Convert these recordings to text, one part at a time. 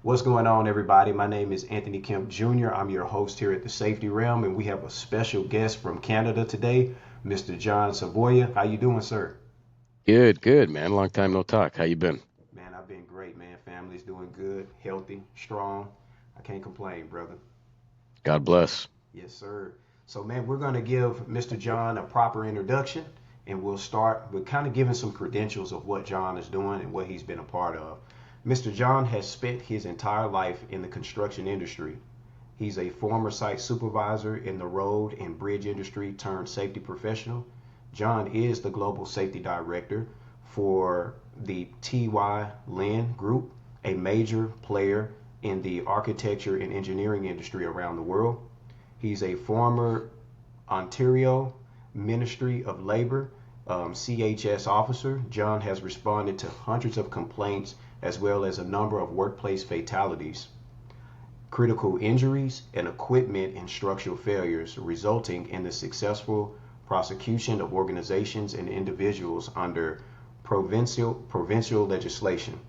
What's going on, everybody? My name is Anthony Kemp Jr. I'm your host here at the Safety Realm, and we have a special guest from Canada today, Mr. John Savoya. How you doing, sir? Good, good, man. Long time no talk. How you been? Man, I've been great, man. Family's doing good, healthy, strong. I can't complain, brother. God bless. Yes, sir. So, man, we're going to give Mr. John a proper introduction, and we'll start with kind of giving some credentials of what John is doing and what he's been a part of. Mr. John has spent his entire life in the construction industry. He's a former site supervisor in the road and bridge industry turned safety professional. John is the global safety director for the TY Lin Group, a major player in the architecture and engineering industry around the world. He's a former Ontario Ministry of Labor CHS officer. John has responded to hundreds of complaints as well as a number of workplace fatalities, critical injuries, and equipment and structural failures, resulting in the successful prosecution of organizations and individuals under provincial legislation.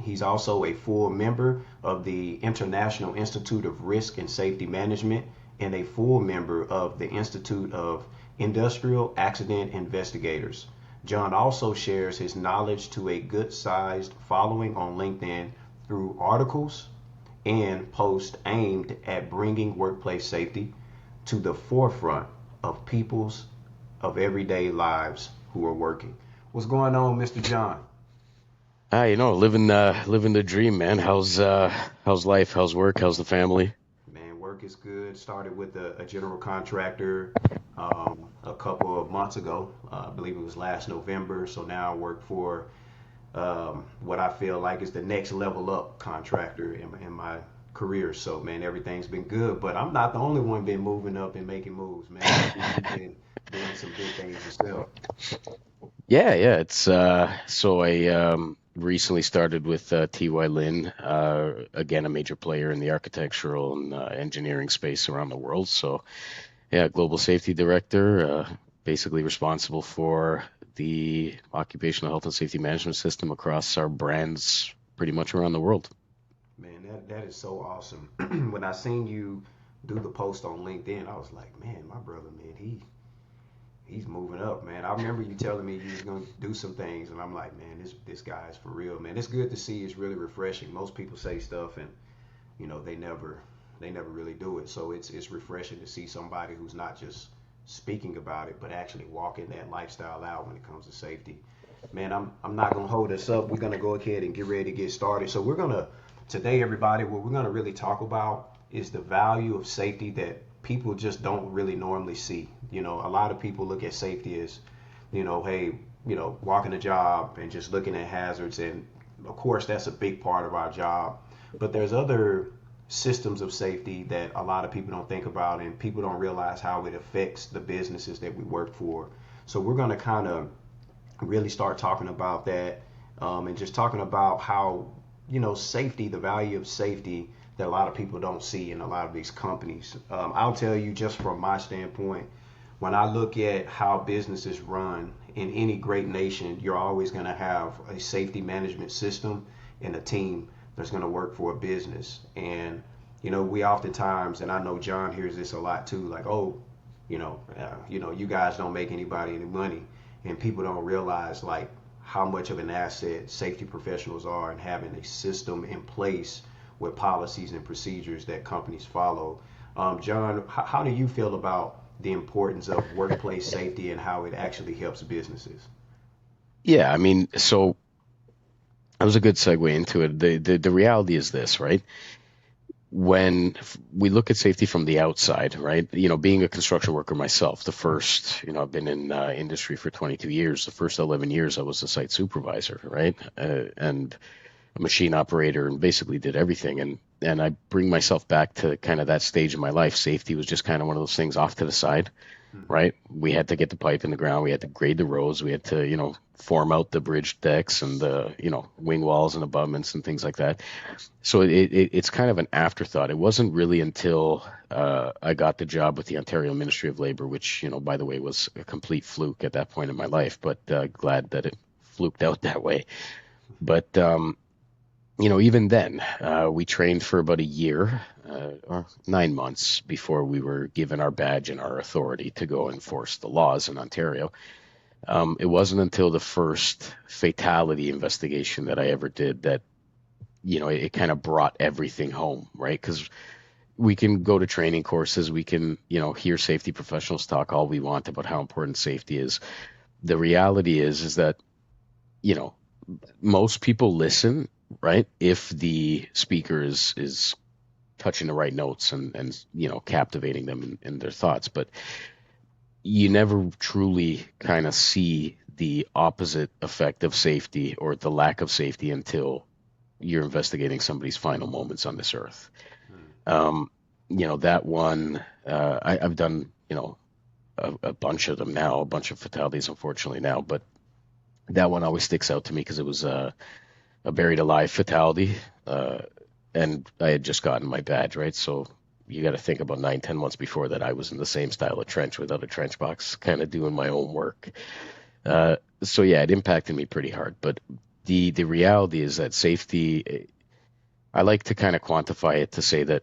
He's also a full member of the International Institute of Risk and Safety Management and a full member of the Institute of Industrial Accident Investigators. John also shares his knowledge to a good sized following on LinkedIn through articles and posts aimed at bringing workplace safety to the forefront of people's of everyday lives who are working. What's going on, Mr. John? Living the dream, man. How's life? How's work? How's the family? Man, work is good. Started with a general contractor a couple of months ago. I believe it was last November. So now I work for what I feel like is the next level up contractor in my career. So, man, everything's been good. But I'm not the only one been moving up and making moves, man. You've been doing some big things yourself. Yeah. I recently started with TY Lin, again a major player in the architectural and engineering space around the world. So yeah, global safety director, basically responsible for the occupational health and safety management system across our brands pretty much around the world. Man, that is so awesome. When I seen you do the post on LinkedIn, I was like, man, my brother, man, he's moving up, man. I remember you telling me you was gonna do some things, and I'm like, man, this guy is for real, man. It's good to see. It's really refreshing. Most people say stuff, and they never really do it. So it's refreshing to see somebody who's not just speaking about it, but actually walking that lifestyle out when it comes to safety. Man, I'm not gonna hold us up. We're gonna go ahead and get ready to get started. So we're gonna today, everybody, what we're gonna really talk about is the value of safety that people just don't really normally see. A lot of people look at safety as, hey, walking a job and just looking at hazards, and of course that's a big part of our job. But there's other systems of safety that a lot of people don't think about, and people don't realize how it affects the businesses that we work for. So we're going to kind of really start talking about that, and just talking about how safety, the value of safety that a lot of people don't see in a lot of these companies. I'll tell you, just from my standpoint, when I look at how businesses run in any great nation, you're always going to have a safety management system and a team that's going to work for a business. And we oftentimes, and I know John hears this a lot too, like, oh, you guys don't make anybody any money, and people don't realize like how much of an asset safety professionals are, and having a system in place with policies and procedures that companies follow. John, how do you feel about the importance of workplace safety and how it actually helps businesses? Yeah, I mean, so that was a good segue into it. The reality is this, right? We look at safety from the outside, right? Being a construction worker myself, I've been in industry for 22 years. The first 11 years, I was a site supervisor, right? And a machine operator, and basically did everything. And I bring myself back to kind of that stage in my life. Safety was just kind of one of those things off to the side, Hmm. right? We had to get the pipe in the ground. We had to grade the roads. We had to, form out the bridge decks and the, wing walls and abutments and things like that. So it's kind of an afterthought. It wasn't really until I got the job with the Ontario Ministry of Labor, which, by the way, was a complete fluke at that point in my life, but glad that it fluked out that way. But even then, we trained for about a year or 9 months before we were given our badge and our authority to go enforce the laws in Ontario. It wasn't until the first fatality investigation that I ever did that, it kind of brought everything home, right? Because we can go to training courses, we can, hear safety professionals talk all we want about how important safety is. The reality is that, you know, most people listen, right? If the speaker is touching the right notes and captivating them in their thoughts. But you never truly kind of see the opposite effect of safety or the lack of safety until you're investigating somebody's final moments on this earth. Hmm. That one, I've done, a bunch of them now, a bunch of fatalities, unfortunately now, but that one always sticks out to me because it was a buried alive fatality, and I had just gotten my badge, right? So you got to think about 9, 10 months before that, I was in the same style of trench without a trench box, kind of doing my own work. So yeah, it impacted me pretty hard. But the reality is that safety, I like to kind of quantify it to say that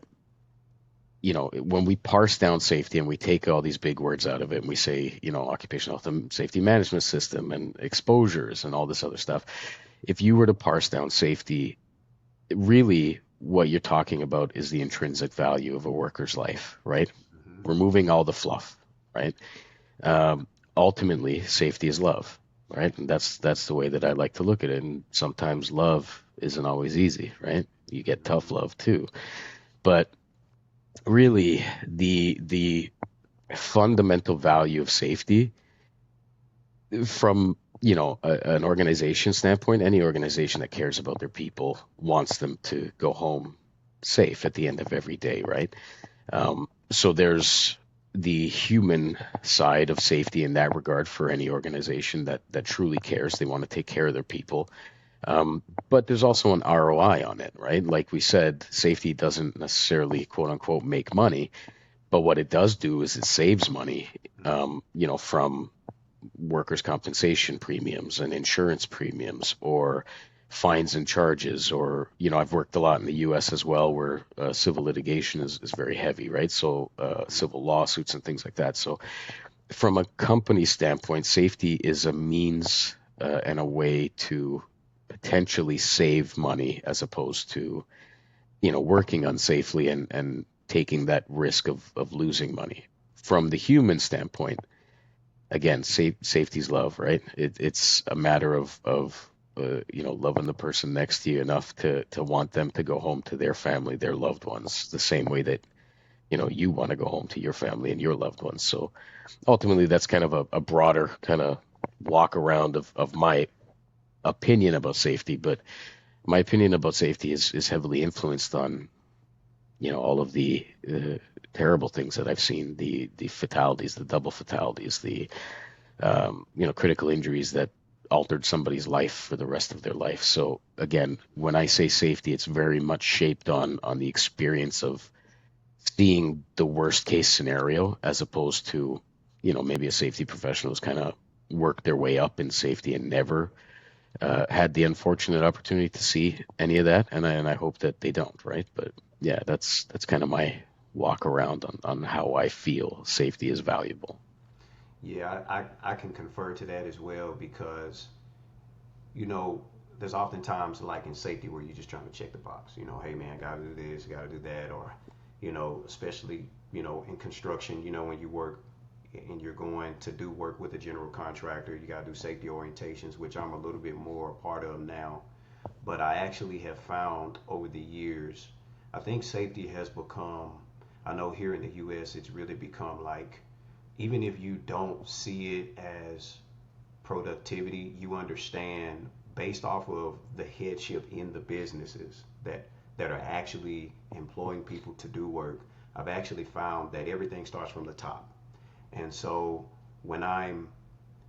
when we parse down safety and we take all these big words out of it and we say, occupational health and safety management system and exposures and all this other stuff, if you were to parse down safety, really what you're talking about is the intrinsic value of a worker's life, right? Hmm. Removing all the fluff, right? Ultimately, safety is love, right? And that's the way that I like to look at it. And sometimes love isn't always easy, right? You get tough Hmm. love too. But really, the fundamental value of safety from an organization standpoint, any organization that cares about their people wants them to go home safe at the end of every day, right? So there's the human side of safety in that regard for any organization that truly cares. They want to take care of their people. But there's also an ROI on it, right? Like we said, safety doesn't necessarily quote unquote make money, but what it does do is it saves money, from workers' compensation premiums and insurance premiums or fines and charges. Or, I've worked a lot in the US as well where civil litigation is very heavy, right? So civil lawsuits and things like that. So from a company standpoint, safety is a means and a way to potentially save money as opposed to, working unsafely and taking that risk of losing money. From the human standpoint, again, safety's love, right? It's a matter of loving the person next to you enough to want them to go home to their family, their loved ones, the same way that you want to go home to your family and your loved ones. So ultimately, that's kind of a broader kind of walk around of my opinion about safety. But my opinion about safety is heavily influenced on all of the terrible things that I've seen, the fatalities, the double fatalities, the critical injuries that altered somebody's life for the rest of their life. So again, when I say safety, it's very much shaped on the experience of seeing the worst case scenario as opposed to, maybe a safety professional who's kind of worked their way up in safety and never had the unfortunate opportunity to see any of that. And I hope that they don't, right? But yeah, that's kind of my walk around on how I feel safety is valuable. Yeah, I can confer to that as well because, you know, there's oftentimes like in safety where you're just trying to check the box. Hey man, gotta do this, gotta do that, or, especially, in construction, when you work and you're going to do work with a general contractor, you gotta do safety orientations, which I'm a little bit more a part of now. But I actually have found over the years, I think safety has become, I know here in the US, it's really become like, even if you don't see it as productivity, you understand based off of the headship in the businesses that are actually employing people to do work. I've actually found that everything starts from the top. And so when I'm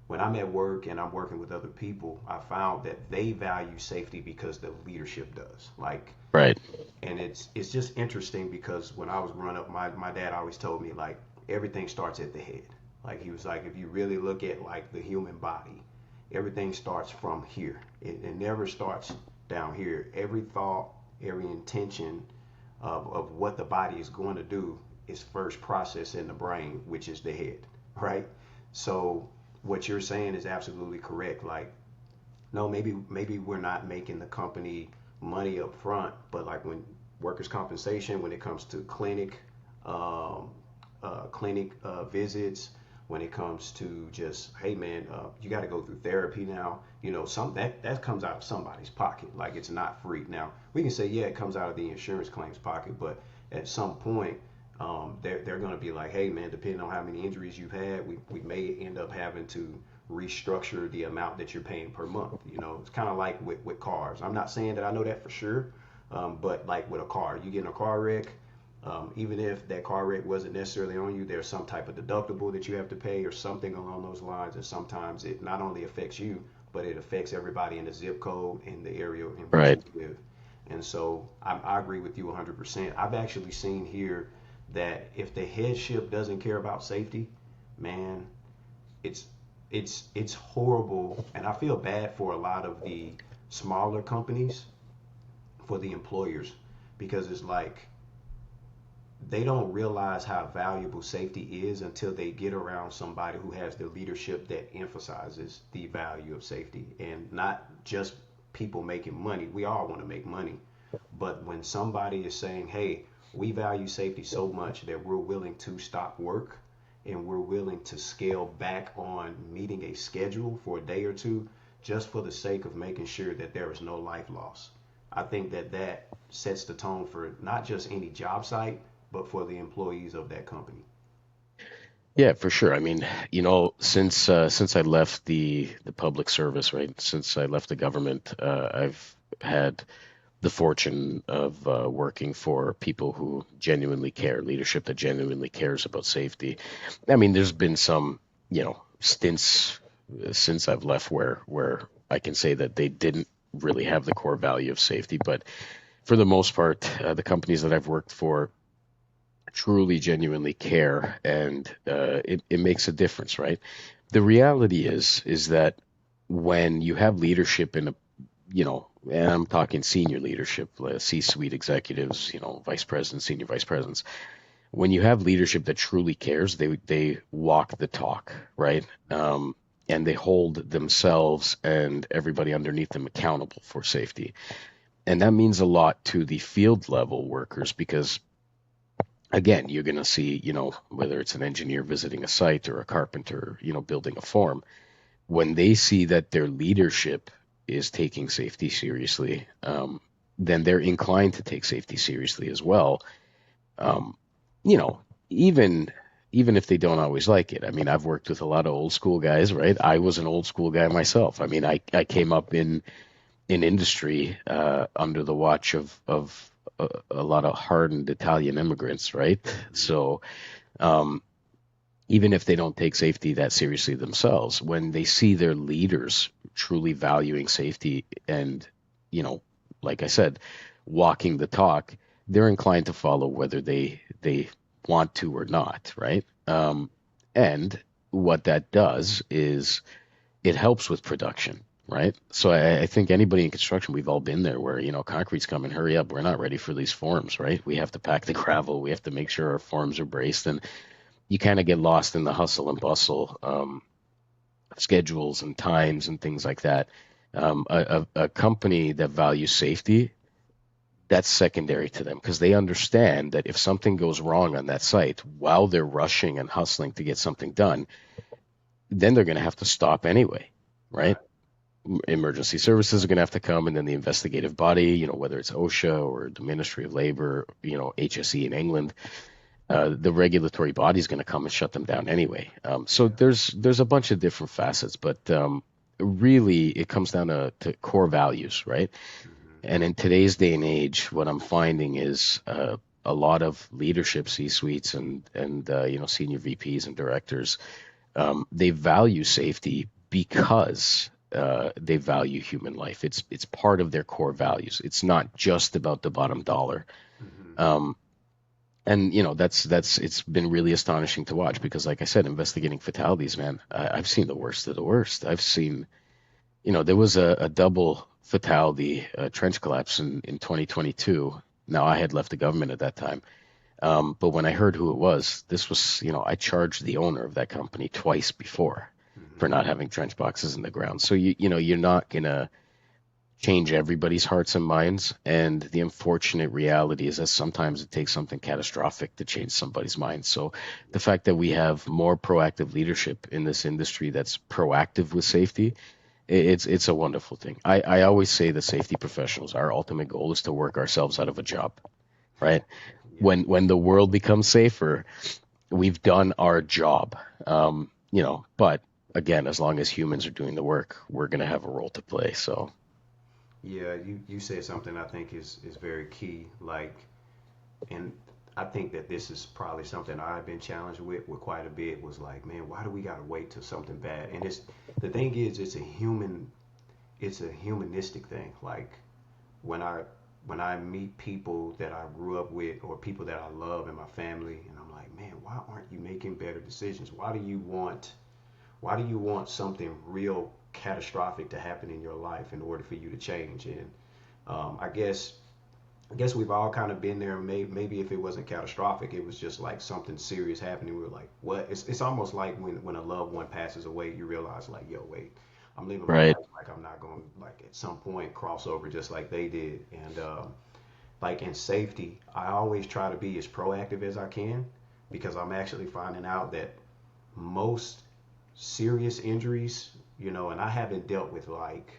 when I'm at work and I'm working with other people, I found that they value safety because the leadership does. Like, Right. and it's just interesting because when I was growing up, my dad always told me like everything starts at the head. Like he was like, if you really look at like the human body, everything starts from here. It never starts down here. Every thought, every intention of what the body is going to do is first processed in the brain, which is the head, right? So what you're saying is absolutely correct. Like, no, maybe we're not making the company money up front, but like when workers' compensation, when it comes to um, clinic visits, when it comes to just, hey man, you got to go through therapy now. You know, some that comes out of somebody's pocket. Like it's not free. Now we can say, yeah, it comes out of the insurance claims pocket, but at some point, they're going to be like, hey man, depending on how many injuries you've had, we may end up having to restructure the amount that you're paying per month. You know, it's kind of like with cars. I'm not saying that I know that for sure, but like with a car, you get in a car wreck, even if that car wreck wasn't necessarily on you, there's some type of deductible that you have to pay or something along those lines. And sometimes it not only affects you, but it affects everybody in the zip code in the area in which Right. you live. And so I agree with you 100%. I've actually seen here that if the headship doesn't care about safety, man, it's it's horrible. And I feel bad for a lot of the smaller companies, for the employers, because it's like they don't realize how valuable safety is until they get around somebody who has the leadership that emphasizes the value of safety, and not just people making money. We all want to make money, but when somebody is saying, hey, we value safety so much that we're willing to stop work and we're willing to scale back on meeting a schedule for a day or two just for the sake of making sure that there is no life loss. I think that that sets the tone for not just any job site, but for the employees of that company. Yeah, for sure. I mean, since I left the public service, right? Since I left the government, I've had the fortune of working for people who genuinely care, leadership that genuinely cares about safety. I mean, there's been some, stints since I've left where I can say that they didn't really have the core value of safety, but for the most part, the companies that I've worked for truly genuinely care, and it makes a difference, right? The reality is that when you have leadership in a, and I'm talking senior leadership, C-suite executives, vice presidents, senior vice presidents, when you have leadership that truly cares, they walk the talk, right? And they hold themselves and everybody underneath them accountable for safety. And that means a lot to the field level workers because again, you're going to see, whether it's an engineer visiting a site or a carpenter, building a form, when they see that their leadership is taking safety seriously, then they're inclined to take safety seriously as well. Um, you know, even even if they don't always like it. I mean, I've worked with a lot of old school guys, right? I was an old school guy myself. I mean, I came up in industry under the watch of a lot of hardened Italian immigrants, right? Mhm. So um, even if they don't take safety that seriously themselves, when they see their leaders truly valuing safety and, you know, like I said, walking the talk, they're inclined to follow whether they want to or not, right? And what that does is it helps with production, right? So I think anybody in construction, we've all been there where, concrete's coming, hurry up, we're not ready for these forms, right? We have to pack the gravel, we have to make sure our forms are braced, and you kind of get lost in the hustle and bustle, schedules and times and things like that. A company that values safety, that's secondary to them because they understand that if something goes wrong on that site while they're rushing and hustling to get something done, then they're going to have to stop anyway, right? Right. Emergency services are going to have to come, and then the investigative body, whether it's OSHA or the Ministry of Labor, HSE in England, the regulatory body is going to come and shut them down anyway. So Yeah. there's a bunch of different facets, but really it comes down to core values, right? Hmm. And in today's day and age, what I'm finding is a lot of leadership C-suites and senior VPs and directors, they value safety because they value human life. It's part of their core values. It's not just about the bottom dollar. Hmm. Um, and that's it's been really astonishing to watch because, like I said, investigating fatalities, man, I've seen the worst of the worst. I've seen there was a double fatality trench collapse in 2022. Now, I had left the government at that time. But when I heard who it was, this was, I charged the owner of that company twice before for Hmm. not having trench boxes in the ground. So you're not gonna change everybody's hearts and minds. And the unfortunate reality is that sometimes it takes something catastrophic to change somebody's mind. So the fact that we have more proactive leadership in this industry that's proactive with safety, it's a wonderful thing. I always say that safety professionals, our ultimate goal is to work ourselves out of a job, right? Yeah. When the world becomes safer, we've done our job. But again, as long as humans are doing the work, we're gonna have a role to play. So Yeah, you said something I think is very key. Like, and I think that this is probably something I've been challenged with quite a bit. Was like, man, why do we gotta wait till something bad? And it's the thing is, it's a humanistic thing. Like when I when I meet people that I grew up with or people that I love in my family, and I'm like, man, why aren't you making better decisions? Why do you want something real catastrophic to happen in your life in order for you to change? And I guess we've all kind of been there. Maybe if it wasn't catastrophic, it was just like something serious happening. We were like, what? It's almost like when a loved one passes away, you realize like, yo, wait, I'm living my right, life like I'm not going to like at some point cross over just like they did. And like in safety, I always try to be as proactive as I can because I'm actually finding out that most serious injuries, and I haven't dealt with like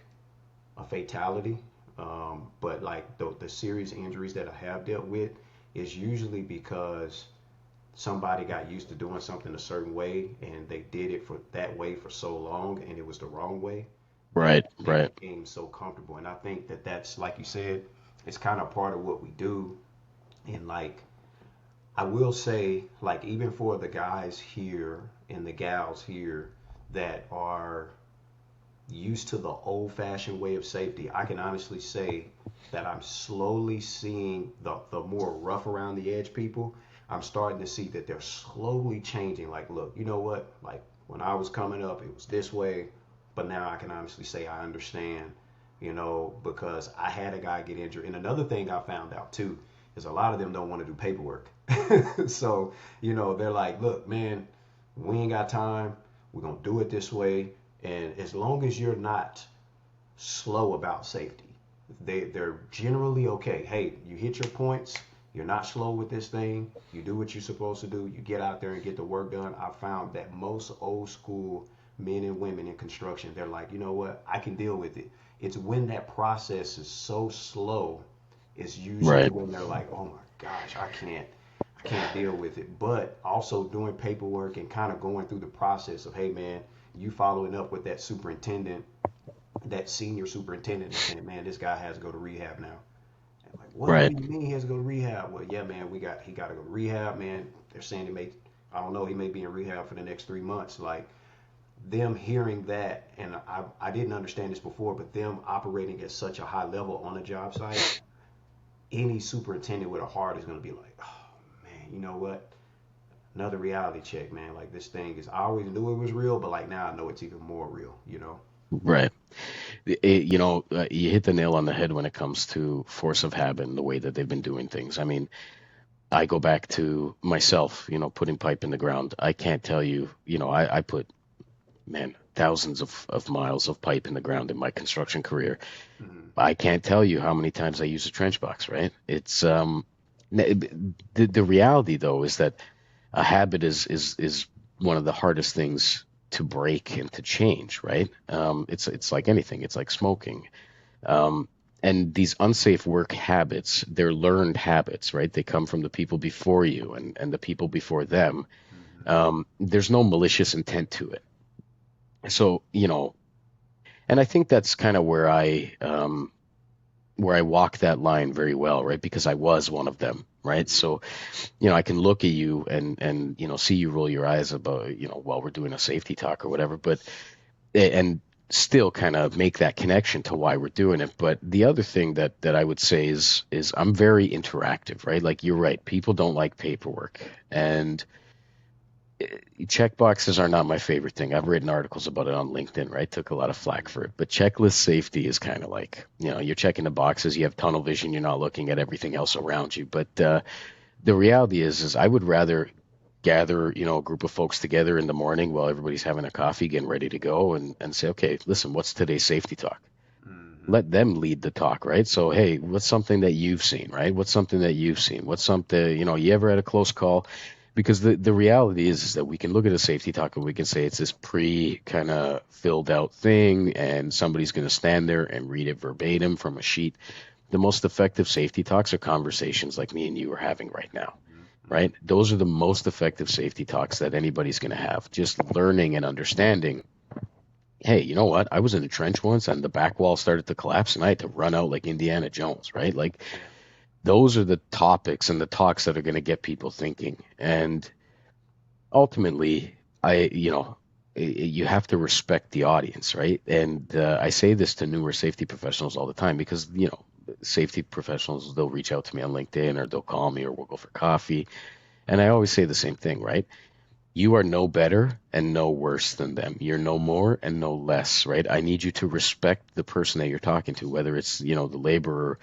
a fatality, but like the serious injuries that I have dealt with is usually because somebody got used to doing something a certain way and they did it for that way for so long and it was the wrong way that right, they right, became so comfortable. And I think that that's like you said, it's kind of part of what we do. And like I will say, like even for the guys here and the gals here that are used to the old fashioned way of safety, I can honestly say that I'm slowly seeing the more rough around the edge people. I'm starting to see that they're slowly changing. Like, look, you know what? Like, when I was coming up, it was this way, but now I can honestly say I understand, because I had a guy get injured. And another thing I found out too is a lot of them don't want to do paperwork. So, they're like, look, man, we ain't got time. We're going to do it this way. And as long as you're not slow about safety, they're generally okay. Hey, you hit your points. You're not slow with this thing. You do what you're supposed to do. You get out there and get the work done. I found that most old school men and women in construction, they're like, you know what? I can deal with it. It's when that process is so slow, it's usually right. when they're like, oh my gosh, I can't deal with it. But also doing paperwork and kind of going through the process of, hey man, you following up with that superintendent, that senior superintendent, and saying, man, this guy has to go to rehab now. And like, what? What Right. do you mean he has to go to rehab? Well, yeah, man, he got to go to rehab, man. They're saying I don't know, he may be in rehab for the next 3 months. Like them hearing that, and I didn't understand this before, but them operating at such a high level on a job site, any superintendent with a heart is going to be like, oh man, you know what? Another reality check, man. Like this thing is, I always knew it was real, but like now I know it's even more real. Right. You hit the nail on the head when it comes to force of habit and the way that they've been doing things. I mean, I go back to myself, putting pipe in the ground. I can't tell you, I put, man, thousands of miles of pipe in the ground in my construction career. Hmm. I can't tell you how many times I use a trench box, right? The reality though is that a habit is one of the hardest things to break and to change, right? It's like anything. It's like smoking. Um, and these unsafe work habits, they're learned habits, right? They come from the people before you and the people before them. Hmm. There's no malicious intent to it. So, and I think that's kind of where I walk that line very well, right? Because I was one of them, right? Hmm. So, I can look at you and see you roll your eyes about, while we're doing a safety talk or whatever, but and still kind of make that connection to why we're doing it. But the other thing that I would say is I'm very interactive, right? Like you're right, people don't like paperwork, and check boxes are not my favorite thing. I've written articles about it on LinkedIn, right? Took a lot of flack for it. But checklist safety is kind of like, you're checking the boxes, you have tunnel vision, you're not looking at everything else around you. But the reality is I would rather gather, a group of folks together in the morning while everybody's having a coffee, getting ready to go, and say, okay, listen, what's today's safety talk? Mm-hmm. Let them lead the talk, right? So, hey, what's something that you've seen, right? What's something that you've seen? What's something, you ever had a close call? Because the reality is that we can look at a safety talk and we can say it's this pre kind of filled out thing, and somebody's going to stand there and read it verbatim from a sheet. The most effective safety talks are conversations like me and you are having right now, Mm-hmm. right? Those are the most effective safety talks that anybody's going to have. Just learning and understanding, hey, you know what? I was in a trench once and the back wall started to collapse and I had to run out like Indiana Jones, right? Like Yeah. those are the topics and the talks that are going to get people thinking. And ultimately, you have to respect the audience, right? And I say this to newer safety professionals all the time because, safety professionals, they'll reach out to me on LinkedIn or they'll call me or we'll go for coffee. And I always say the same thing, right? You are no better and no worse than them. You're no more and no less, right? I need you to respect the person that you're talking to, whether it's, the laborer,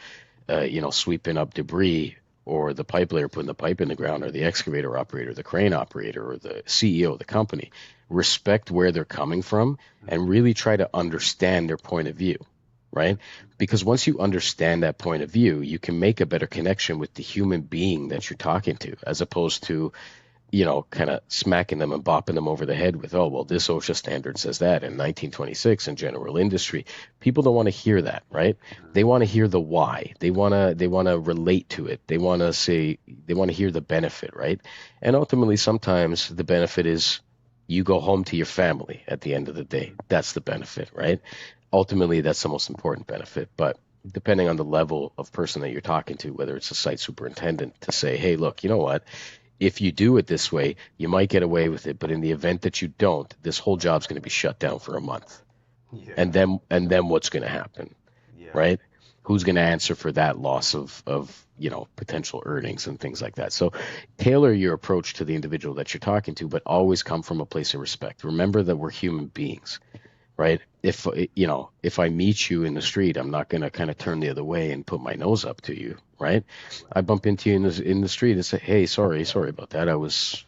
sweeping up debris, or the pipe layer putting the pipe in the ground, or the excavator operator, the crane operator, or the CEO of the company. Respect where they're coming from and Mm-hmm. really try to understand their point of view, right? Because once you understand that point of view, you can make a better connection with the human being that you're talking to, as opposed to kind of smacking them and bopping them over the head with, oh, well, this OSHA standard says that in 1926 in general industry. People don't want to hear that, right? They Mm-hmm. want to hear the why. They want to relate to it. They want to hear the benefit, right? And ultimately, sometimes the benefit is you go home to your family at the end of the day. That's the benefit, right? Ultimately, that's the most important benefit. But depending on the level of person that you're talking to, whether it's a site superintendent, to say, hey, look, you know what? If you do it this way, you might get away with it, but in the event that you don't, this whole job's going to be shut down for a month. Yeah. And then what's going to happen, Yeah. right? Who's going to answer for that loss of potential earnings and things like that? So tailor your approach to the individual that you're talking to, but always come from a place of respect. Remember that we're human beings, right? If I meet you in the street, I'm not going to kind of turn the other way and put my nose up to you, right? I Right. bump into you in the street and say, "Hey, sorry about that. I was,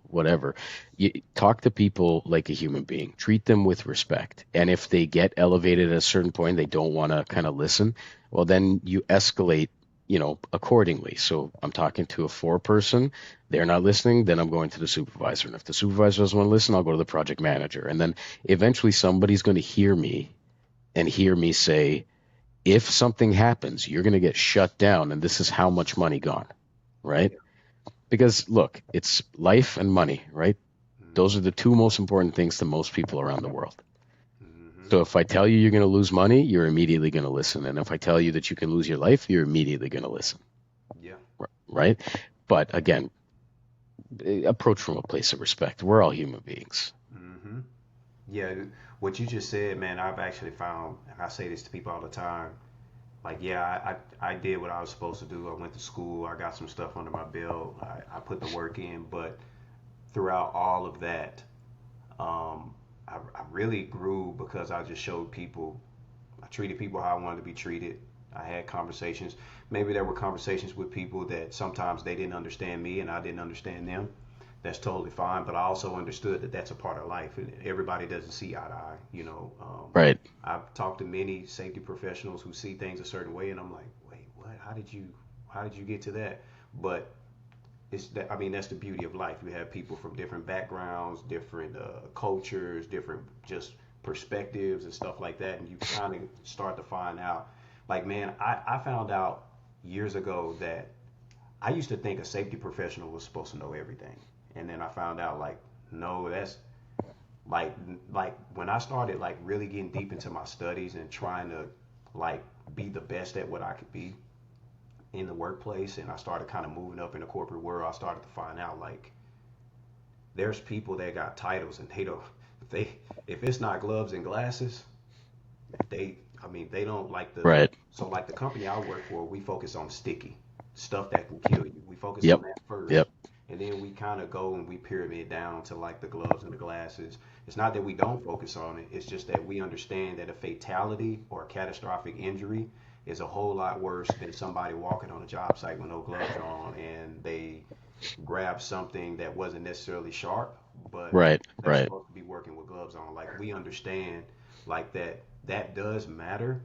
whatever." You talk to people like a human being. Treat them with respect. And if they get elevated at a certain point, they don't want to kind of listen, well, then you escalate, accordingly. So I'm talking to a four person, they're not listening, then I'm going to the supervisor. And if the supervisor doesn't want to listen, I'll go to the project manager. And then eventually somebody's going to hear me and hear me say, if something happens, you're going to get shut down, and this is how much money gone, right? Yeah. Because look, it's life and money, right? Those are Mm-hmm. the two most important things to most people around the world. Mm-hmm. So if I tell you you're going to lose money, you're immediately going to listen. And if I tell you that you can lose your life, you're immediately going to listen, Yeah. right? But again, approach from a place of respect. We're all human beings. Mm-hmm. Yeah. What you just said, man, I've actually found, and I say this to people all the time. Like, yeah, I did what I was supposed to do. I went to school. I got some stuff under my belt. I put the work in. But throughout all of that, I really grew because I just showed people, I treated people how I wanted to be treated. I had conversations. Maybe there were conversations with people that sometimes they didn't understand me and I didn't understand them. That's totally fine. But I also understood that that's a part of life. And everybody doesn't see eye to eye. Right. I've talked to many safety professionals who see things a certain way, and I'm like, wait, what? How did you get to that? But it's that, I mean, that's the beauty of life. You have people from different backgrounds, different cultures, different just perspectives and stuff like that, and you kind of start to find out. Like, man, I found out years ago that I used to think a safety professional was supposed to know everything, and then I found out like, no, that's like like when I started like really getting deep into my studies and trying to like be the best at what I could be in the workplace, and I started kind of moving up in the corporate world, I started to find out like there's people that got titles and they don't, they, if it's not gloves and glasses, they, I mean, they don't like the, Right. so like the company I work for, we focus on sticky stuff that can kill you. We focus on Yep. that first, Yep. and then we kind of go and we pyramid down to like the gloves and the glasses. It's not that we don't focus on it. It's just that we understand that a fatality or a catastrophic injury is a whole lot worse than somebody walking on a job site with no gloves on and they grab something that wasn't necessarily sharp, but Right, they're right, supposed to be working with gloves on. Like we understand like that does matter,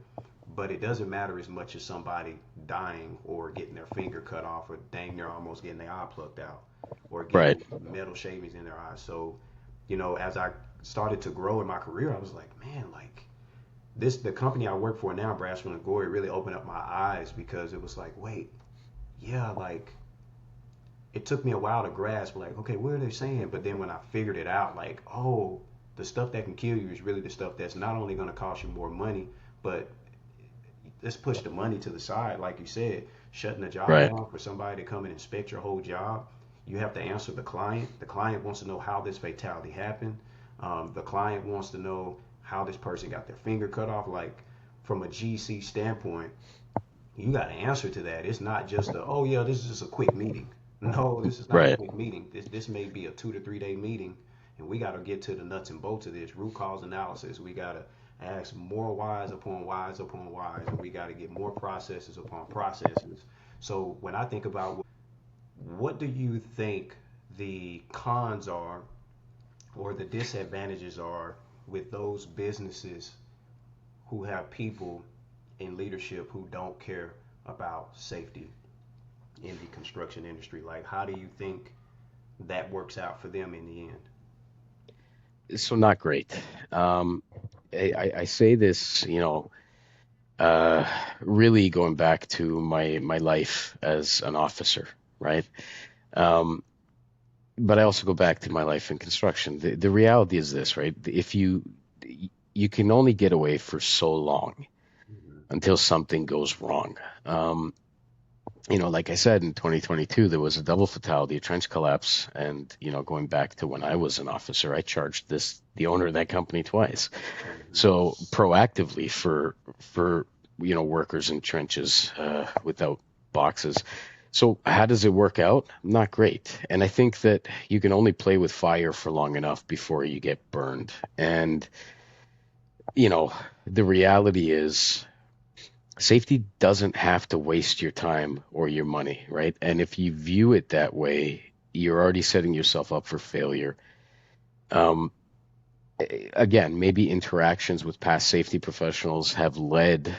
but it doesn't matter as much as somebody dying or getting their finger cut off or dang near almost getting their eye plucked out or right, getting metal shavings in their eyes. So, as I started to grow in my career, I was like, man, like the company I work for now, Brashman and Gory, really opened up my eyes because it was like, wait, yeah, like it took me a while to grasp, like, okay, what are they saying? But then when I figured it out, like, oh, the stuff that can kill you is really the stuff that's not only going to cost you more money, but let's push the money to the side, like you said, shutting the job right, down for somebody to come and inspect your whole job. You have to answer the client. The client wants to know how this fatality happened. The client wants to know how this person got their finger cut off. Like from a GC standpoint, you got to answer to that. It's not just oh yeah, this is just a quick meeting. No, this is not a right. quick meeting. This may be a 2 to 3 day meeting, and we got to get to the nuts and bolts of this root cause analysis. We got to ask more whys upon whys upon whys, and we got to get more processes upon processes. So when I think about what do you think the cons are or the disadvantages are with those businesses who have people in leadership who don't care about safety in the construction industry? Like, how do you think that works out for them in the end? So not great. Um, I say this, uh, really going back to my life as an officer, right? Um, but I also go back to my life in construction. The reality is this, right? If you can only get away for so long Mm-hmm. until something goes wrong. Like I said, in 2022, there was a double fatality, a trench collapse, and going back to when I was an officer, I charged the owner of that company twice. Mm-hmm. So proactively for workers in trenches without boxes. So how does it work out? Not great. And I think that you can only play with fire for long enough before you get burned. And you know, the reality is safety doesn't have to waste your time or your money, right? And if you view it that way, you're already setting yourself up for failure. Um, Again, maybe interactions with past safety professionals have led,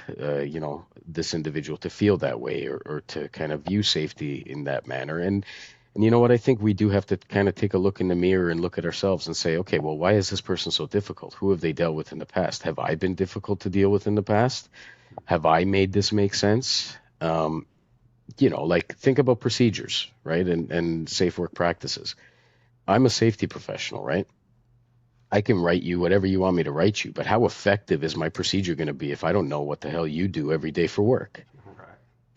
this individual to feel that way or to kind of view safety in that manner. And you know what? I think we do have to kind of take a look in the mirror and look at ourselves and say, okay, well, why is this person so difficult? Who have they dealt with in the past? Have I been difficult to deal with in the past? Have I made this make sense? Like think about procedures, right? And safe work practices. I'm a safety professional, right? I can write you whatever you want me to write you, but how effective is my procedure going to be if I don't know what the hell you do every day for work?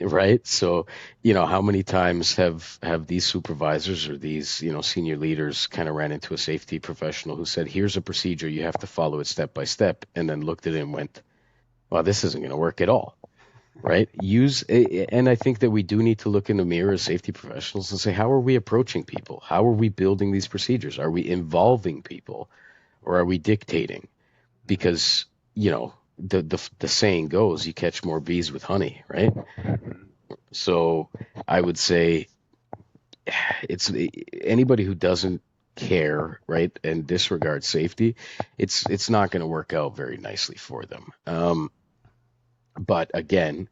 Right. Right? So, how many times have these supervisors or these, senior leaders kind of ran into a safety professional who said, "Here's a procedure, you have to follow it step by step," and then looked at it and went, "Well, this isn't going to work at all." Right? And I think that we do need to look in the mirror as safety professionals and say, how are we approaching people? How are we building these procedures? Are we involving people or are we dictating? Because, the saying goes, you catch more bees with honey, right? Mm-hmm. So I would say it's anybody who doesn't care, right, and disregard safety, it's not going to work out very nicely for them. But again,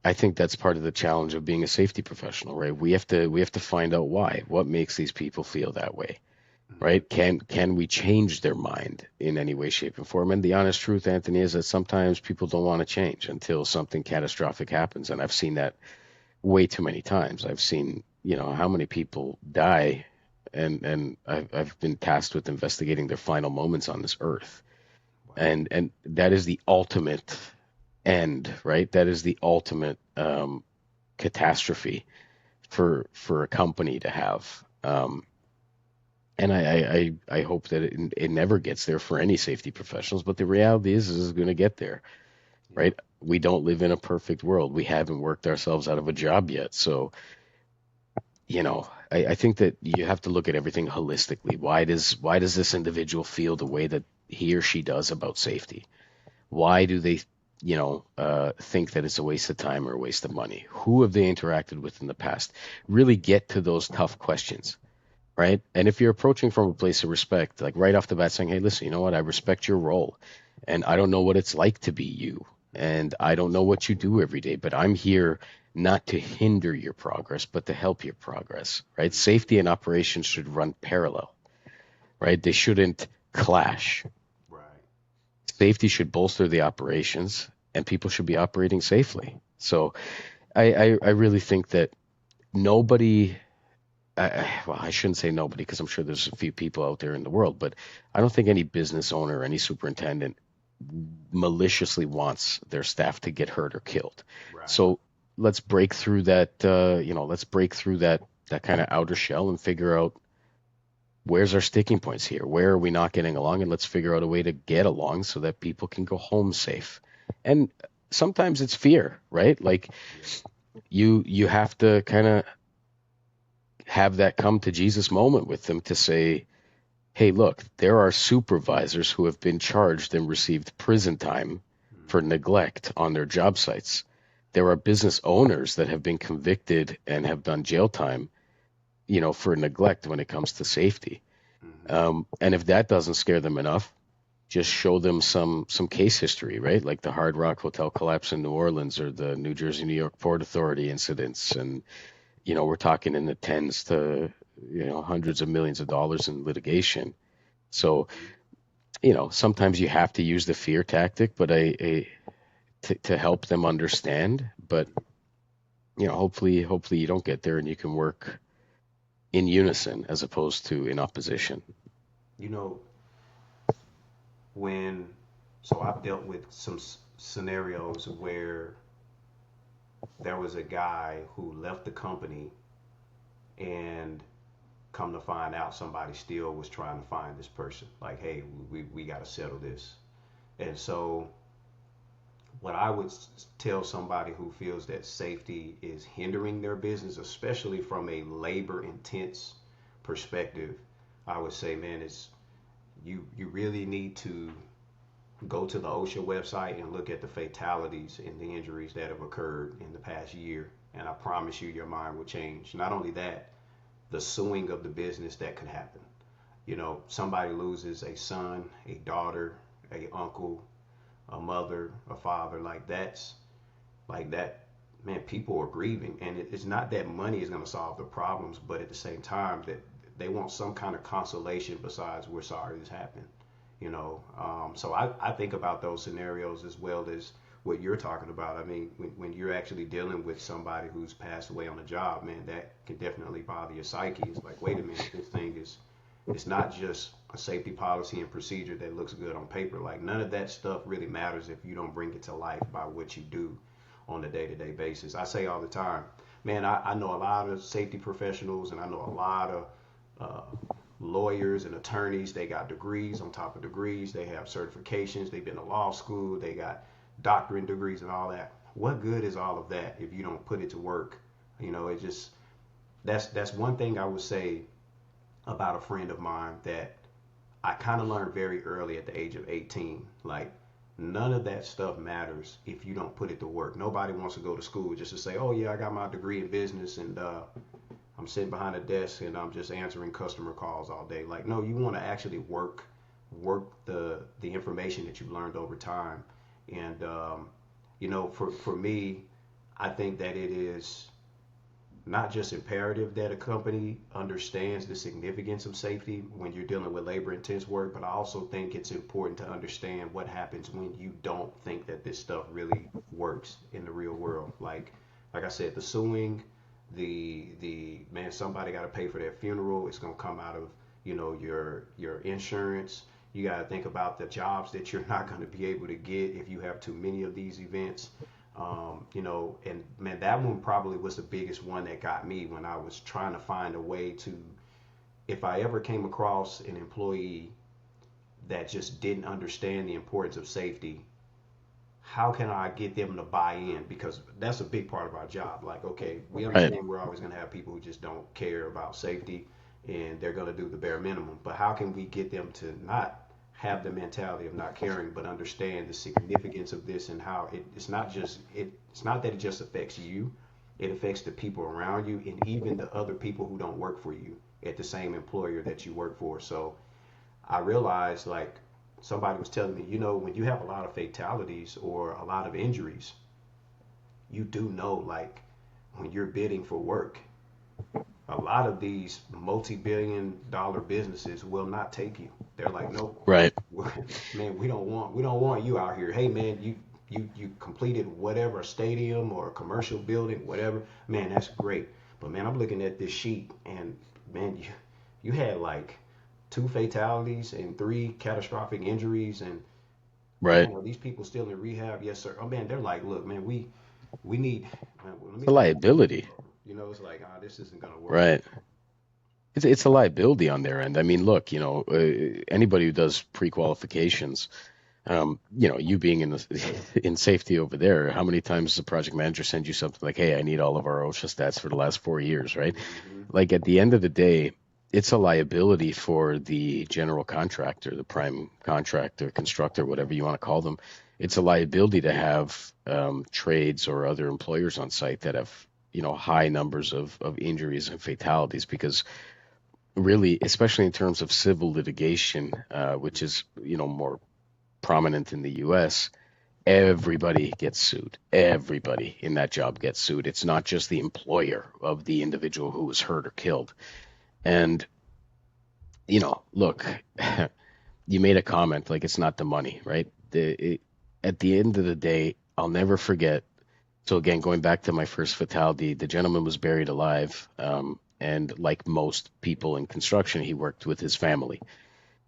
I think that's part of the challenge of being a safety professional, right? We have to find out why. What makes these people feel that way, Mm-hmm. right? Can we change their mind in any way, shape, and form? And the honest truth, Anthony, is that sometimes people don't want to change until something catastrophic happens, and I've seen that way too many times. I've seen, how many people die, and I've been tasked with investigating their final moments on this earth, Wow. and that is the ultimate end, right? That is the ultimate catastrophe for a company to have. And I hope that it never gets there for any safety professionals. But the reality is it's going to get there, Yeah. right? We don't live in a perfect world. We haven't worked ourselves out of a job yet. So, I think that you have to look at everything holistically. Why does this individual feel the way that he or she does about safety? Why do they, think that it's a waste of time or a waste of money? Who have they interacted with in the past? Really get to those tough questions, right? And if you're approaching from a place of respect, like right off the bat saying, hey, listen, you know what? I respect your role, and I don't know what it's like to be you, and I don't know what you do every day, but I'm here not to hinder your progress, but to help your progress, right? Mm-hmm. Safety and operations should run parallel, right? They shouldn't clash. Right. Safety should bolster the operations, and people should be operating safely. So I really think that nobody, well, I shouldn't say nobody because I'm sure there's a few people out there in the world, but I don't think any business owner, any superintendent maliciously wants their staff to get hurt or killed. Right. So let's break through that, let's break through that kind of outer shell and figure out where's our sticking points here? Where are we not getting along? And let's figure out a way to get along so that people can go home safe. And sometimes it's fear, right? Like Yeah. you have to kind of have that come to Jesus moment with them to say, hey, look, there are supervisors who have been charged and received prison time for Mm-hmm. neglect on their job sites. There are business owners that have been convicted and have done jail time, for neglect when it comes to safety. Mm-hmm. And if that doesn't scare them enough, just show them some case history, right? Like the Hard Rock Hotel collapse in New Orleans or the New Jersey New York Port Authority incidents, and we're talking in the tens to hundreds of millions of dollars in litigation. So Mm-hmm. sometimes you have to use the fear tactic, but to help them understand. But hopefully you don't get there and you can work in unison as opposed to in opposition. You know, when so I've dealt with some scenarios where there was a guy who left the company, and come to find out somebody still was trying to find this person. Like, hey, we got to settle this. And so what I would tell somebody who feels that safety is hindering their business, especially from a labor intense perspective, I would say, man, it's you really need to go to the OSHA website and look at the fatalities and the injuries that have occurred in the past year. And I promise you, your mind will change. Not only that, the suing of the business that could happen. Somebody loses a son, a daughter, a uncle, a mother, a father. Like that, man, people are grieving, and it's not that money is going to solve the problems, but at the same time, that they want some kind of consolation besides we're sorry this happened. So I think about those scenarios as well as what you're talking about. I mean, when you're actually dealing with somebody who's passed away on the job, man, that can definitely bother your psyche. It's like, wait a minute, this thing is, it's not just a safety policy and procedure that looks good on paper. Like, none of that stuff really matters if you don't bring it to life by what you do on a day-to-day basis. I say all the time, man, I know a lot of safety professionals, and I know a lot of uh, lawyers and attorneys. They got degrees on top of degrees. They have certifications. They've been to law school. They got doctorate degrees and all that. What good is all of that if you don't put it to work? It just, that's one thing I would say about a friend of mine that I kind of learned very early at the age of 18. Like, none of that stuff matters if you don't put it to work. Nobody wants to go to school just to say, oh, yeah, I got my degree in business, and I'm sitting behind a desk and I'm just answering customer calls all day. Like, no, you want to actually work the information that you've learned over time. And for me, I think that it is not just imperative that a company understands the significance of safety when you're dealing with labor intense work, but I also think it's important to understand what happens when you don't think that this stuff really works in the real world. Like I said, the suing, the man, somebody got to pay for their funeral. It's going to come out of your insurance. You got to think about the jobs that you're not going to be able to get if you have too many of these events. And man, that one probably was the biggest one that got me when I was trying to find a way to, if I ever came across an employee that just didn't understand the importance of safety, how can I get them to buy in? Because that's a big part of our job. Like, okay, we Right. understand we're always going to have people who just don't care about safety and they're going to do the bare minimum. But how can we get them to not have the mentality of not caring, but understand the significance of this and how it's not that it just affects you, it affects the people around you and even the other people who don't work for you at the same employer that you work for. So I realized like somebody was telling me, when you have a lot of fatalities or a lot of injuries, you do know like when you're bidding for work, a lot of these multi-billion dollar businesses will not take you. They're like, nope, Right. man, we don't want you out here. Hey, man, you completed whatever stadium or a commercial building, whatever. Man, that's great. But man, I'm looking at this sheet, and man, you had like two fatalities and three catastrophic injuries, and Right. man, are these people still in rehab? Yes, sir. Oh man, they're like, look, man, we need. Man, well, let It's me a look at your liability. info. It's like, this isn't gonna work. Right. It's a liability on their end. I mean, look, anybody who does pre-qualifications, you being in the in safety over there, how many times does the project manager send you something like, "Hey, I need all of our OSHA stats for the last 4 years," right? Hmm. Like at the end of the day, it's a liability for the general contractor, the prime contractor, constructor, whatever you want to call them. It's a liability to have trades or other employers on site that have, high numbers of injuries and fatalities because really, especially in terms of civil litigation, which is, more prominent in the US, everybody gets sued. Everybody in that job gets sued. It's not just the employer of the individual who was hurt or killed. And, look, you made a comment like it's not the money, right? At the end of the day, I'll never forget. So again, going back to my first fatality, the gentleman was buried alive, and like most people in construction, he worked with his family,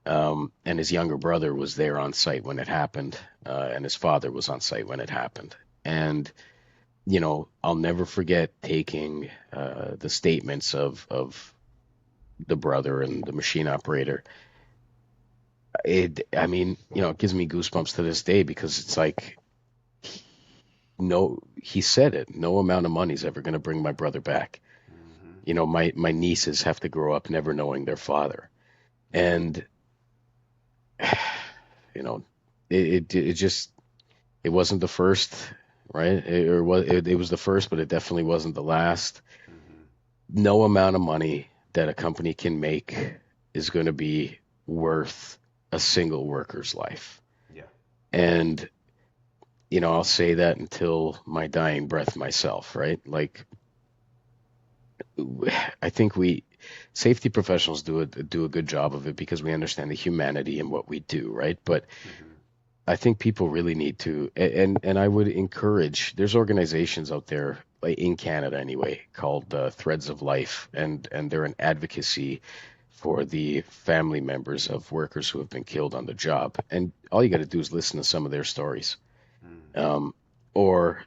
and his younger brother was there on site when it happened, and his father was on site when it happened, and I'll never forget taking the statements of the brother and the machine operator. I mean, it gives me goosebumps to this day because it's like, no, he said it. No amount of money is ever going to bring my brother back. Hmm. My nieces have to grow up never knowing their father, Yeah. and you know, it just it wasn't the first, right? It was the first, but it definitely wasn't the last. Hmm. No amount of money that a company can make is going to be worth a single worker's life. Yeah. And I'll say that until my dying breath myself, right? Like I think we safety professionals do a good job of it because we understand the humanity in what we do, right? But Hmm. I think people really need to, and I would encourage. There's organizations out there, like in Canada anyway, called Threads of Life, and they're an advocacy for the family members of workers who have been killed on the job. And all you got to do is listen to some of their stories, Hmm. um, or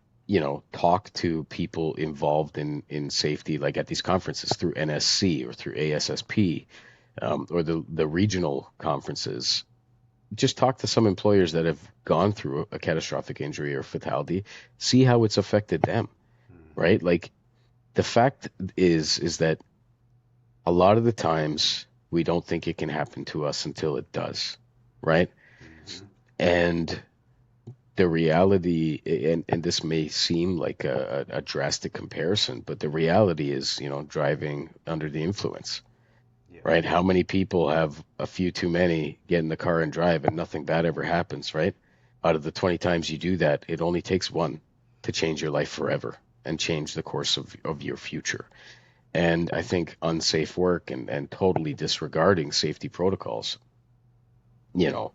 talk to people involved in safety, like at these conferences through NSC or through ASSP, or the regional conferences. Just talk to some employers that have gone through a catastrophic injury or fatality, see how it's affected them, Hmm. right? Like the fact is that a lot of the times we don't think it can happen to us until it does, right? Hmm. And the reality, and this may seem like a drastic comparison, but the reality is, driving under the influence, Yeah. right? How many people have a few too many, get in the car and drive and nothing bad ever happens, right? Out of the 20 times you do that, it only takes one to change your life forever and change the course of your future. And I think unsafe work and totally disregarding safety protocols, you know,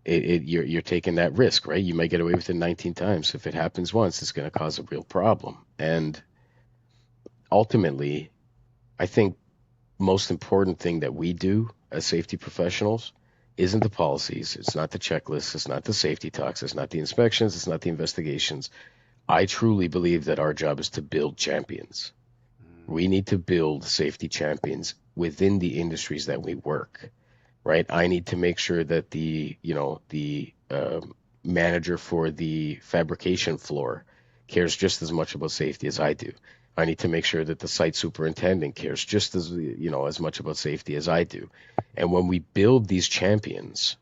you're taking that risk, right? You might get away with it 19 times. If it happens once, it's going to cause a real problem. And ultimately, I think most important thing that we do as safety professionals isn't the policies, it's not the checklists, it's not the safety talks, it's not the inspections, it's not the investigations. I truly believe that our job is to build champions. We Hmm. need to build safety champions within the industries that we work, right? I need to make sure that the manager for the fabrication floor cares just as much about safety as I do. I need to make sure that the site superintendent cares just as, as much about safety as I do. And when we build these champions,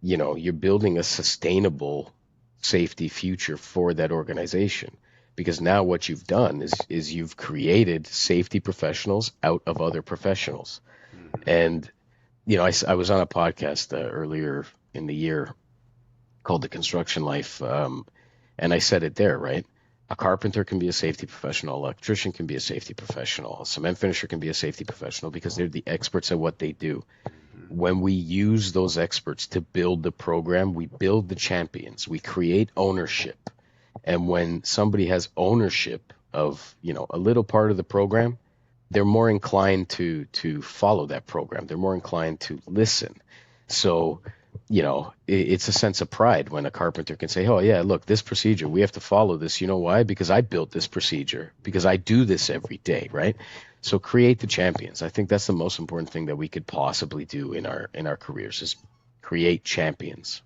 you're building a sustainable safety future for that organization. Because now what you've done is you've created safety professionals out of other professionals. Hmm. And, I was on a podcast earlier in the year called The Construction Life. And I said it there, right? A carpenter can be a safety professional, an electrician can be a safety professional, a cement finisher can be a safety professional because they're the experts at what they do. Hmm. When we use those experts to build the program, we build the champions, we create ownership. And when somebody has ownership of, a little part of the program, they're more inclined to follow that program. They're more inclined to listen. So, it's a sense of pride when a carpenter can say, "Oh yeah, look, this procedure, we have to follow this. You know why? Because I built this procedure, because I do this every day, right?" So create the champions. I think that's the most important thing that we could possibly do in our careers is create champions.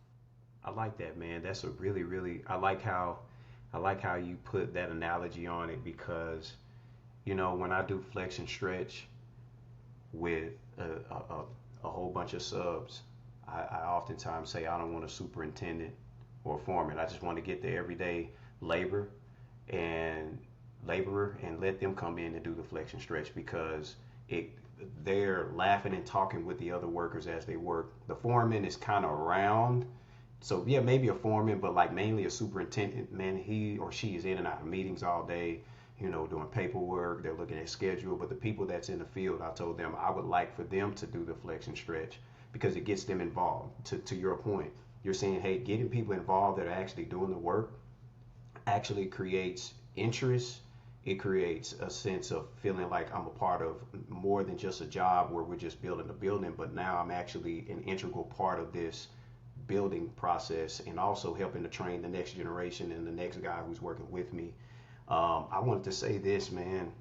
I like that, man. That's a really, really. I like how you put that analogy on it because when I do flex and stretch with a whole bunch of subs, I oftentimes say I don't want a superintendent or a foreman. I just want to get the everyday labor and laborer and let them come in and do the flex and stretch because it they're laughing and talking with the other workers as they work. The foreman is kind of around. So yeah, maybe a foreman, but like mainly a superintendent, man, he or she is in and out of meetings all day, doing paperwork, they're looking at schedule. But the people that's in the field, I told them I would like for them to do the flex and stretch because it gets them involved. To your point, you're saying, hey, getting people involved that are actually doing the work actually creates interest. It creates a sense of feeling like I'm a part of more than just a job where we're just building a building, but now I'm actually an integral part of this building process and also helping to train the next generation and the next guy who's working with me. I wanted to say this, man,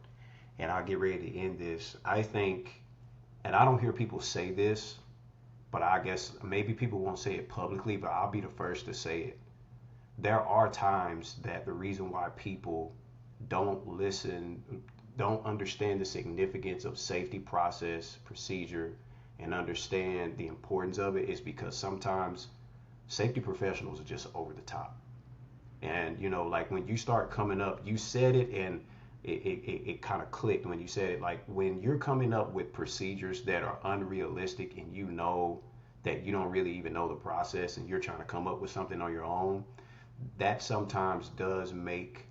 and I'll get ready to end this. I think, and I don't hear people say this, but I guess maybe people won't say it publicly, but I'll be the first to say it. There are times that the reason why people don't listen, don't understand the significance of safety process, procedure, and understand the importance of it is because sometimes safety professionals are just over the top. And like when you start coming up, you said it and it kind of clicked when you said it. Like when you're coming up with procedures that are unrealistic and that you don't really even know the process and you're trying to come up with something on your own, that sometimes does make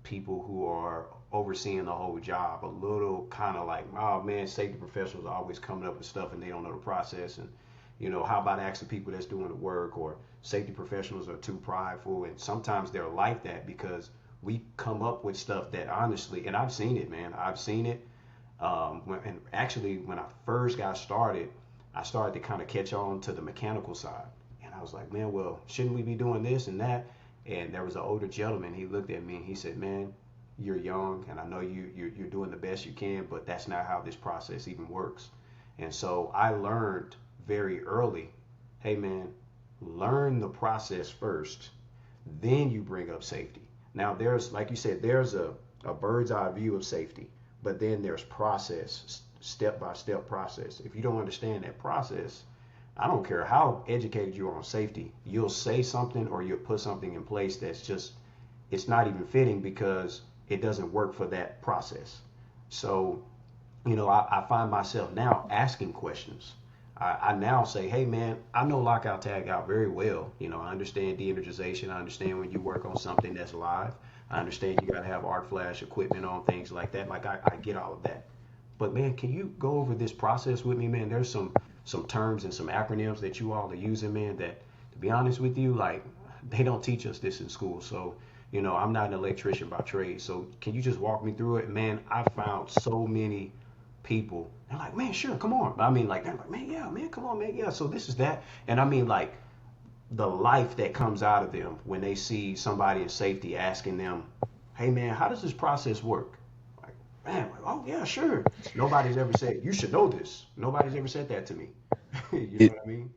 people who are overseeing the whole job a little kind of like, oh man, safety professionals are always coming up with stuff and they don't know the process. And how about asking people that's doing the work? Or safety professionals are too prideful, and sometimes they're like that because we come up with stuff that honestly, and I've seen it, man. I've seen it. And actually, when I first got started, I started to kind of catch on to the mechanical side, and I was like, man, well, shouldn't we be doing this and that? And there was an older gentleman. He looked at me and he said, man, you're young, and I know you're doing the best you can, but that's not how this process even works. And so I learned very early, hey man, learn the process first, then you bring up safety. Now there's, like you said, there's a bird's eye view of safety, but then there's process, step by step process. If you don't understand that process, I don't care how educated you are on safety, you'll say something or you'll put something in place that's just, it's not even fitting because it doesn't work for that process. So I find myself now asking questions. I now say, hey man, I know lockout tag out very well. I understand de-energization. I understand when you work on something that's live. I understand you got to have arc flash equipment on things like that. Like I get all of that. But man, can you go over this process with me, man? There's some terms and some acronyms that you all are using, man, that to be honest with you, like they don't teach us this in school. So, I'm not an electrician by trade. So can you just walk me through it? Man, I found so many people. They're like, man, sure, come on. I mean, like, they're like, man, yeah, man, come on, man, yeah. So this is that. And I mean, like, the life that comes out of them when they see somebody in safety asking them, hey, man, how does this process work? Like, man, like, oh, yeah, sure. Nobody's ever said, you should know this. Nobody's ever said that to me. You know It what I mean?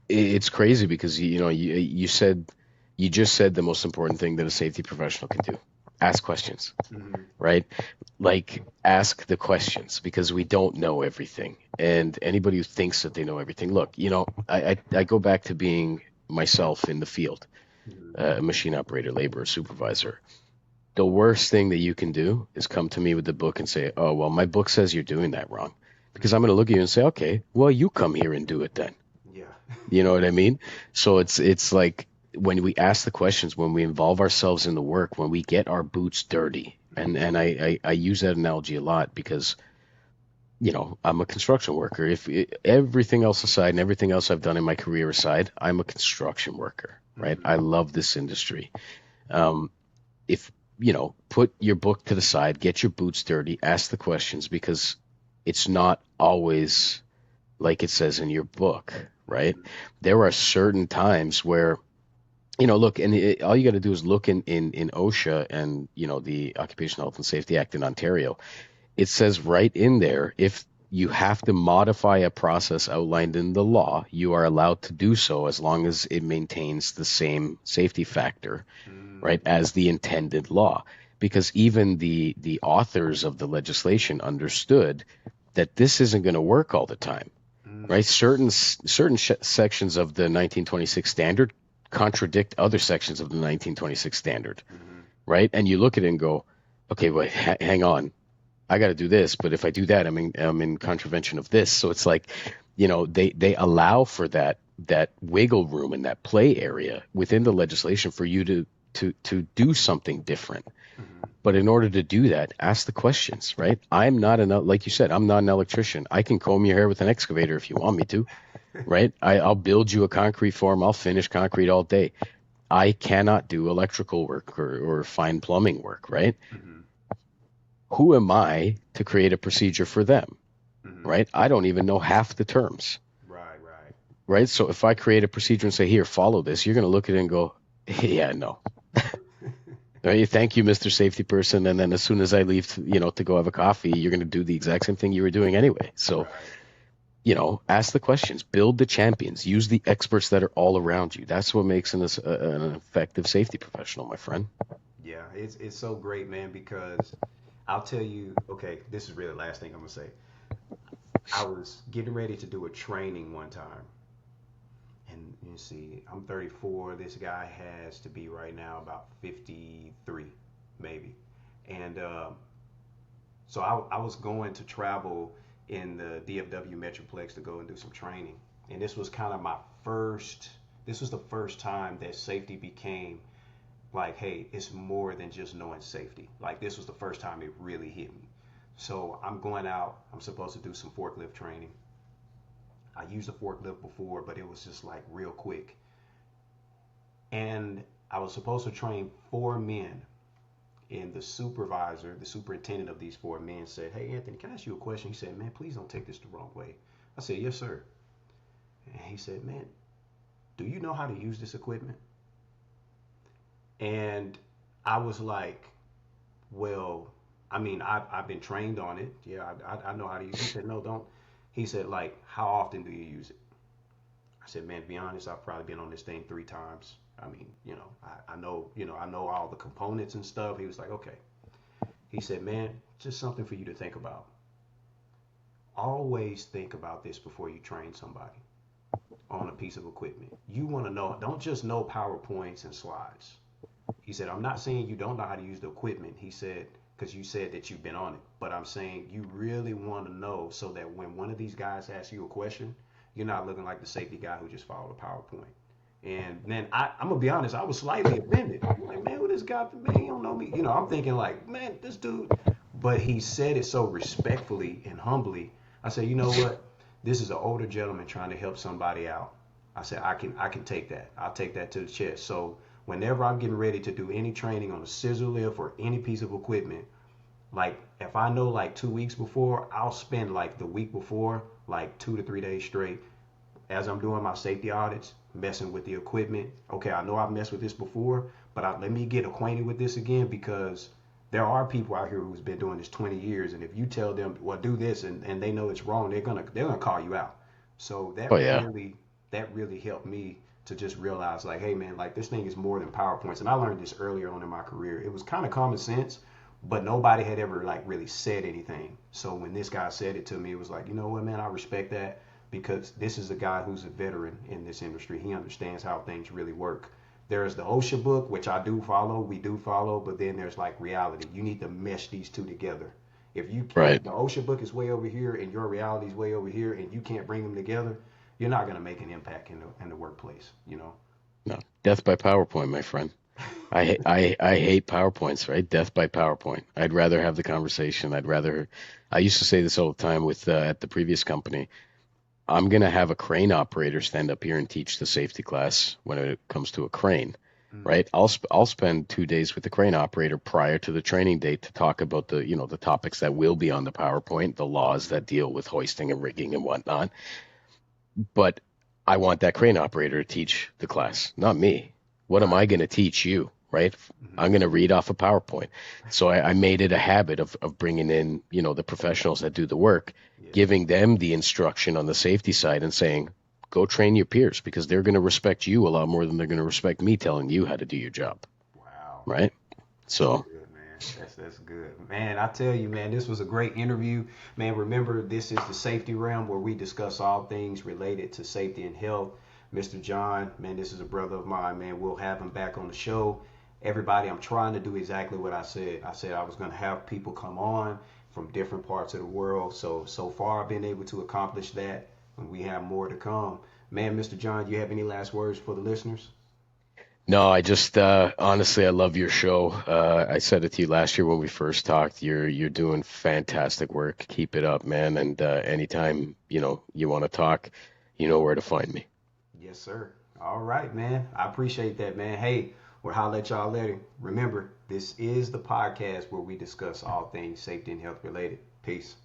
It's crazy because you just said the most important thing that a safety professional can do: ask questions, Hmm. right? Like ask the questions because we don't know everything, and anybody who thinks that they know everything, look, I go back to being myself in the field, Hmm. a machine operator, laborer, supervisor. The worst thing that you can do is come to me with the book and say, "Oh, well, my book says you're doing that wrong," because I'm Hmm. going to look at you and say, "Okay, well, you come here and do it then." Yeah. You know what I mean? So it's like when we ask the questions, when we involve ourselves in the work, when we get our boots dirty, and Hmm. I use that analogy a lot because I'm a construction worker. If everything else aside and everything else I've done in my career aside, I'm a construction worker, right? Hmm. I love this industry. Um, if put your book to the side, get your boots dirty, ask the questions because it's not always like it says in your book, right? Hmm. There are certain times where, look, and all you got to do is look in OSHA and, the Occupational Health and Safety Act in Ontario. It says right in there, if you have to modify a process outlined in the law, you are allowed to do so as long as it maintains the same safety factor, right, Hmm. as the intended law. Because even the authors of the legislation understood that this isn't going to work all the time, right? Hmm. Certain sections of the 1926 standard contradict other sections of the 1926 standard, Hmm. right? And you look at it and go, okay, wait, hang on, I got to do this, but if I do that, I'm in contravention of this. So it's like, they allow for that wiggle room and that play area within the legislation for you to do something different. Hmm. But in order to do that, ask the questions, right? Like you said, I'm not an electrician. I can comb your hair with an excavator if you want me to, right? I'll build you a concrete form. I'll finish concrete all day. I cannot do electrical work or fine plumbing work, right? Hmm. Who am I to create a procedure for them, Hmm. right? I don't even know half the terms, Right, right. right? So if I create a procedure and say, here, follow this, you're going to look at it and go, yeah, no. Right? Thank you, Mr. Safety Person. And then as soon as I leave, to go have a coffee, you're going to do the exact same thing you were doing anyway. So, Right. ask the questions, build the champions, use the experts that are all around you. That's what makes an effective safety professional, my friend. Yeah, it's so great, man, because I'll tell you, okay, this is really the last thing I'm gonna say. I was getting ready to do a training one time, and you see, I'm 34. This guy has to be right now about 53, maybe. And so I was going to travel in the DFW Metroplex to go and do some training. And this was kind of this was the first time that safety became like, hey, it's more than just knowing safety. Like, this was the first time it really hit me. So I'm going out, I'm supposed to do some forklift training. I used a forklift before, but it was just like real quick. And I was supposed to train 4 men. And the supervisor, the superintendent of these 4 men said, hey, Anthony, can I ask you a question? He said, man, please don't take this the wrong way. I said, yes, sir. And he said, man, do you know how to use this equipment? And I was like, well, I mean, I've been trained on it. Yeah, I know how to use it. He said, no, don't. He said, like, how often do you use it? I said, man, to be honest, I've probably been on this thing 3 times. I mean, I know, I know all the components and stuff. He was like, okay. He said, man, just something for you to think about. Always think about this before you train somebody on a piece of equipment. You want to know, don't just know PowerPoints and slides. He said, I'm not saying you don't know how to use the equipment. He said, because you said that you've been on it. But I'm saying you really want to know so that when one of these guys asks you a question, you're not looking like the safety guy who just followed a PowerPoint. And then I'm gonna be honest, I was slightly offended. I'm like, man, what this guy, man, he don't know me. I'm thinking like, man, this dude. But he said it so respectfully and humbly. I said, you know what? This is an older gentleman trying to help somebody out. I said, I can take that. I'll take that to the chest. So whenever I'm getting ready to do any training on a scissor lift or any piece of equipment, like if I know like 2 weeks before, I'll spend like the week before, like 2 to 3 days straight as I'm doing my safety audits, messing with the equipment. Okay, I know I've messed with this before, but let me get acquainted with this again because there are people out here who's been doing this 20 years, and if you tell them, well, do this, and they know it's wrong, they're gonna call you out. So Oh yeah. that really helped me to just realize like, hey man, like this thing is more than PowerPoints. And I learned this earlier on in my career. It was kind of common sense, but nobody had ever like really said anything. So when this guy said it to me, it was like, you know what, man, I respect that because this is a guy who's a veteran in this industry. He understands how things really work. There's the OSHA book, which I do follow, we do follow, but then there's like reality. You need to mesh these two together. If you Right. if the OSHA book is way over here and your reality is way over here, and you can't bring them together, you're not gonna make an impact in the workplace. You know. No, death by PowerPoint, my friend. I hate PowerPoints, right? Death by PowerPoint. I'd rather have the conversation. I used to say this all the time with at the previous company. I'm gonna have a crane operator stand up here and teach the safety class when it comes to a crane, Mm, right? I'll spend 2 days with the crane operator prior to the training date to talk about the topics that will be on the PowerPoint, the laws mm, that deal with hoisting and rigging and whatnot. But I want that crane operator to teach the class, not me. What am right. I going to teach you, right? Mm, I'm going to read off a PowerPoint. So I made it a habit of bringing in, the professionals that do the work, yeah. giving them the instruction on the safety side and saying, go train your peers because they're going to respect you a lot more than they're going to respect me telling you how to do your job, Wow. right? That's So, good, man. That's good, man. I tell you, man, this was a great interview, man. Remember, this is the safety realm where we discuss all things related to safety and health. Mr. John, man, this is a brother of mine, man. We'll have him back on the show. Everybody, I'm trying to do exactly what I said. I said I was going to have people come on from different parts of the world. So far, I've been able to accomplish that, and we have more to come. Man, Mr. John, do you have any last words for the listeners? no, I just honestly I love your show. I said it to you last year when we first talked. You're doing fantastic work. Keep it up, man. And anytime you want to talk, you know where to find me. Yes, sir. All right, man. I appreciate that, man. Hey, we'll holler at y'all later. Remember, this is the podcast where we discuss all things safety and health related. Peace.